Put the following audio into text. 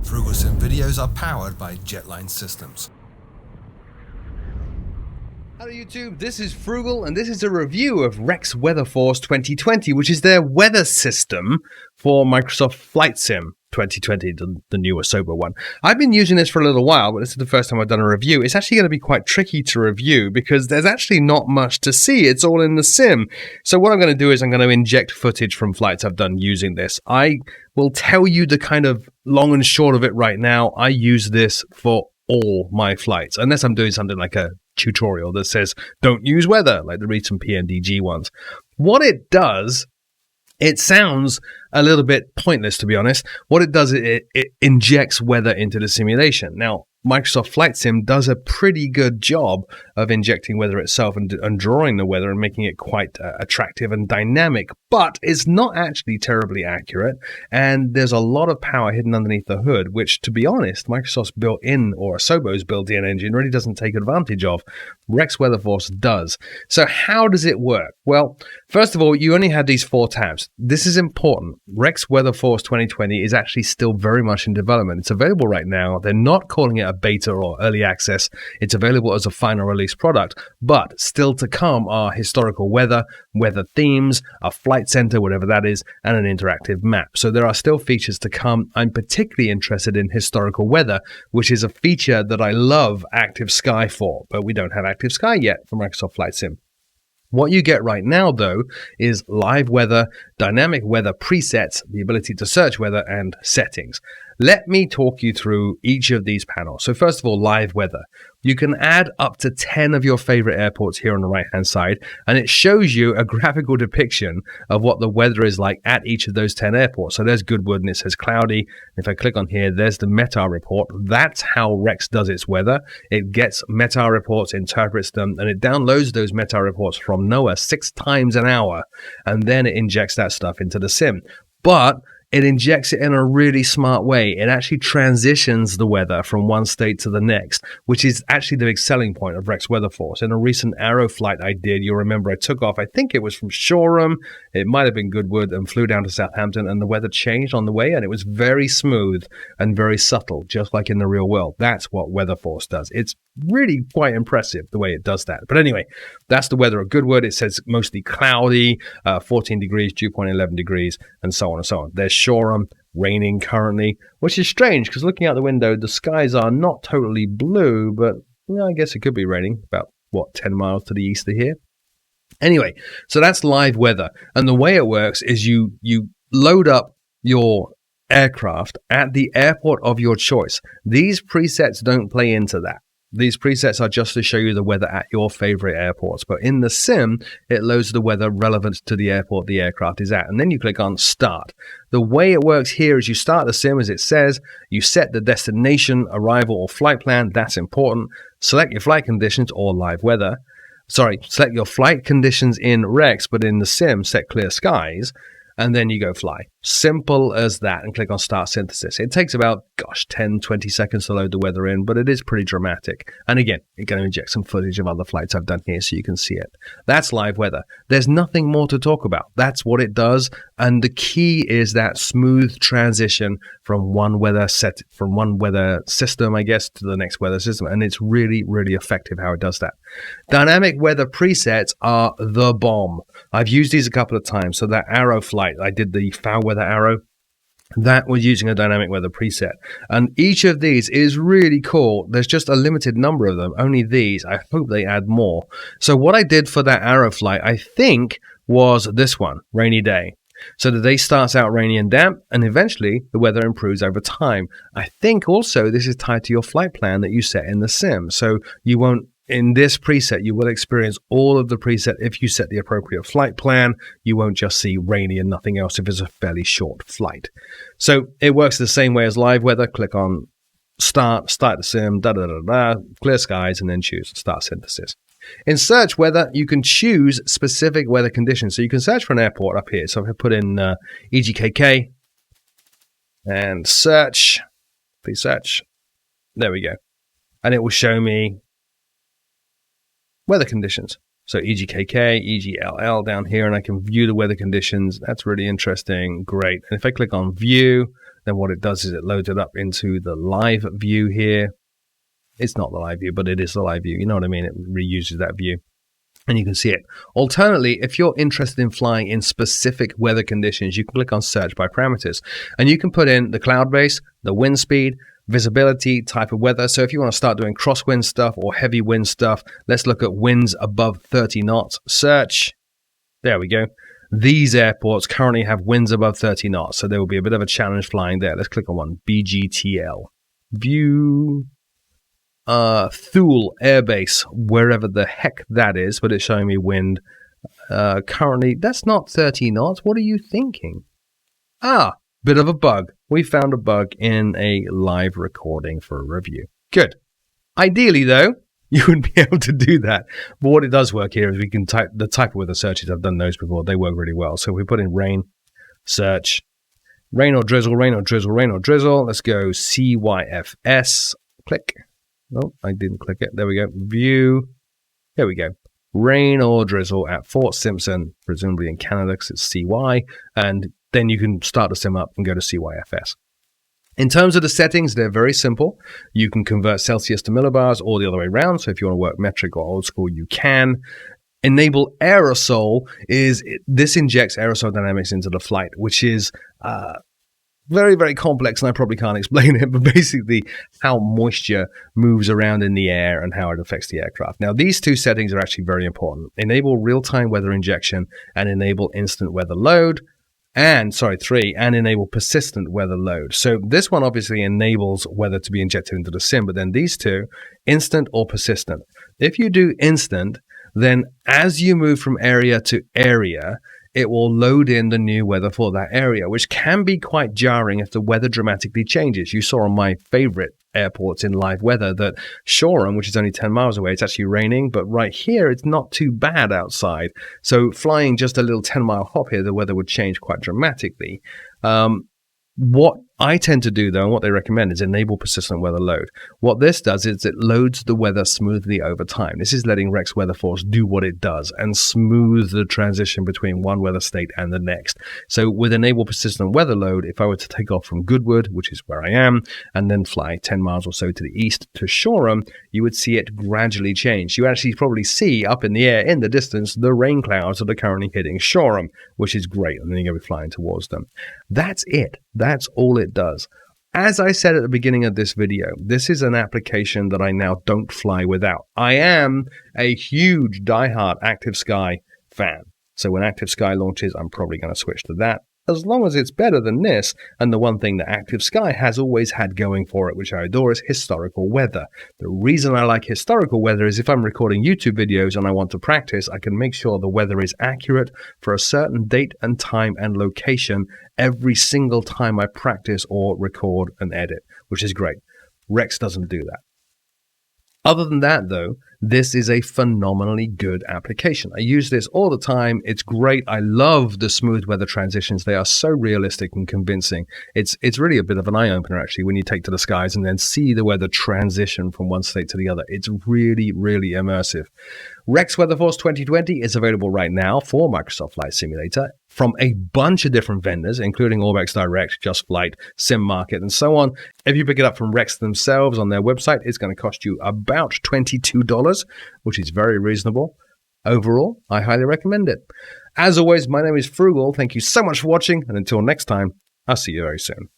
Frugal Sim videos are powered by Jetline Systems. Hello YouTube, this is Frugal and this is a review of Rex WeatherForce 2020, which is their weather system for Microsoft Flight Sim 2020, the newer, sober one. I've been using this for a little while, but this is the first time I've done a review. It's actually going to be quite tricky to review because there's actually not much to see. It's all in the sim. So what I'm going to do is I'm going to inject footage from flights I've done using this. I will tell you the kind of long and short of it right now. I use this for all my flights, unless I'm doing something like a tutorial that says don't use weather, like the recent PNDG ones. What it does, it sounds a little bit pointless, to be honest. What it does, it injects weather into the simulation. Now, Microsoft Flight Sim does a pretty good job of injecting weather itself and drawing the weather and making it quite attractive and dynamic, but it's not actually terribly accurate, and there's a lot of power hidden underneath the hood, which, to be honest, Microsoft's built-in, or Asobo's built-in engine really doesn't take advantage of. Rex WeatherForce does. So how does it work? Well, first of all, you only have these 4 tabs. This is important. Rex WeatherForce 2020 is actually still very much in development. It's available right now. They're not calling it a beta or early access. It's available as a final release product, but still to come are historical weather, weather themes, a flight center, whatever that is, and an interactive map. So there are still features to come. I'm particularly interested in historical weather, which is a feature that I love Active Sky for, but we don't have Active Sky yet for Microsoft Flight Sim. What you get right now, though, is live weather, dynamic weather presets, the ability to search weather, and settings. Let me talk you through each of these panels. So first of all, live weather. You can add up to 10 of your favorite airports here on the right-hand side, and it shows you a graphical depiction of what the weather is like at each of those 10 airports. So there's Goodwood, and it says cloudy. If I click on here, there's the METAR report. That's how Rex does its weather. It gets METAR reports, interprets them, and it downloads those METAR reports from NOAA 6 times an hour, and then it injects that stuff into the sim. But it injects it in a really smart way. It actually transitions the weather from one state to the next, which is actually the big selling point of Rex WeatherForce. In a recent Aero flight I did, you'll remember I took off, I think it was from Shoreham, it might have been Goodwood, and flew down to Southampton, and the weather changed on the way, and it was very smooth and very subtle, just like in the real world. That's what WeatherForce does. It's really quite impressive the way it does that. But anyway, that's the weather at Goodwood. It says mostly cloudy, 14 degrees, dew point 11 degrees, and so on and so on. There's Shoreham, raining currently, which is strange because looking out the window, the skies are not totally blue, but I guess it could be raining about, 10 miles to the east of here. Anyway, so that's live weather. And the way it works is you load up your aircraft at the airport of your choice. These presets don't play into that. These presets are just to show you the weather at your favorite airports. But in the sim, it loads the weather relevant to the airport the aircraft is at. And then you click on Start. The way it works here is you start the sim as it says. You set the destination, arrival, or flight plan. That's important. Select your flight conditions or live weather. Select your flight conditions in Rex, but in the sim, set clear skies. And then you go fly. Simple as that, and click on Start Synthesis. It takes about, 10, 20 seconds to load the weather in, but it is pretty dramatic. And again, it's going to inject some footage of other flights I've done here so you can see it. That's live weather. There's nothing more to talk about. That's what it does, and the key is that smooth transition from one weather system, I guess, to the next weather system, and it's really, really effective how it does that. Dynamic weather presets are the bomb. I've used these a couple of times. So that Aero flight, I did the foul weather Aero. That was using a dynamic weather preset. And each of these is really cool. There's just a limited number of them. Only these. I hope they add more. So what I did for that Aero flight, I think, was this one, rainy day. So the day starts out rainy and damp, and eventually the weather improves over time. I think also this is tied to your flight plan that you set in the sim. So you won't, in this preset, you will experience all of the preset if you set the appropriate flight plan. You won't just see rainy and nothing else if it's a fairly short flight. So it works the same way as live weather. Click on start the sim, clear skies, and then choose Start Synthesis. In search weather, you can choose specific weather conditions. So you can search for an airport up here. So if I put in EVGA and search, please search. There we go. And it will show me weather conditions. So EGKK, EGLL down here, and I can view the weather conditions. That's really interesting. Great. And if I click on view, then what it does is it loads it up into the live view here. It's not the live view, but it is the live view. You know what I mean? It reuses that view. And you can see it. Alternately, if you're interested in flying in specific weather conditions, you can click on search by parameters. And you can put in the cloud base, the wind speed, visibility, type of weather. So if you want to start doing crosswind stuff or heavy wind stuff, let's look at winds above 30 knots. Search. There we go. These airports currently have winds above 30 knots. So there will be a bit of a challenge flying there. Let's click on one. BGTL. View. Thule Air Base, wherever the heck that is, but it's showing me wind. Currently, that's not 30 knots. What are you thinking? Bit of a bug. We found a bug in a live recording for a review. Good. Ideally, though, you wouldn't be able to do that. But what it does work here is we can type the type of weather searches. I've done those before. They work really well. So we put in rain, search, rain or drizzle, rain or drizzle, rain or drizzle. Let's go CYFS. Click. Oh, I didn't click it. There we go. View. There we go. Rain or drizzle at Fort Simpson, presumably in Canada because it's CY. And then you can start the sim up and go to CYFS. In terms of the settings, they're very simple. You can convert Celsius to millibars or the other way around. So if you want to work metric or old school, you can. Enable aerosol this injects aerosol dynamics into the flight, which is very, very complex, and I probably can't explain it, but basically how moisture moves around in the air and how it affects the aircraft. Now, these two settings are actually very important. Enable real-time weather injection and enable instant weather load. And enable persistent weather load. So this one obviously enables weather to be injected into the sim, but then these two, instant or persistent. If you do instant, then as you move from area to area, it will load in the new weather for that area, which can be quite jarring if the weather dramatically changes. You saw on my favorite airports in live weather that Shoreham, which is only 10 miles away, it's actually raining, but right here it's not too bad outside. So flying just a little 10-mile hop here, the weather would change quite dramatically. What I tend to do, though, and what they recommend is enable persistent weather load. What this does is it loads the weather smoothly over time. This is letting Rex Weather Force do what it does and smooth the transition between one weather state and the next. So with enable persistent weather load, if I were to take off from Goodwood, which is where I am, and then fly 10 miles or so to the east to Shoreham, you would see it gradually change. You actually probably see up in the air in the distance the rain clouds that are currently hitting Shoreham, which is great, and then you're going to be flying towards them. That's it. That's all it does. As I said at the beginning of this video, this is an application that I now don't fly without. I am a huge diehard Active Sky fan. So when Active Sky launches, I'm probably going to switch to that, as long as it's better than this. And the one thing that Active Sky has always had going for it, which I adore, is historical weather. The reason I like historical weather is if I'm recording YouTube videos and I want to practice, I can make sure the weather is accurate for a certain date and time and location every single time I practice or record and edit, which is great. Rex doesn't do that. Other than that, though, this is a phenomenally good application. I use this all the time. It's great. I love the smooth weather transitions. They are so realistic and convincing. It's really a bit of an eye-opener, actually, when you take to the skies and then see the weather transition from one state to the other. It's really, really immersive. Rex Weather Force 2020 is available right now for Microsoft Flight Simulator from a bunch of different vendors, including Orbex Direct, Just Flight, Sim Market, and so on. If you pick it up from Rex themselves on their website, it's going to cost you about $22, which is very reasonable. Overall, I highly recommend it. As always, my name is Frugal. Thank you so much for watching, and until next time, I'll see you very soon.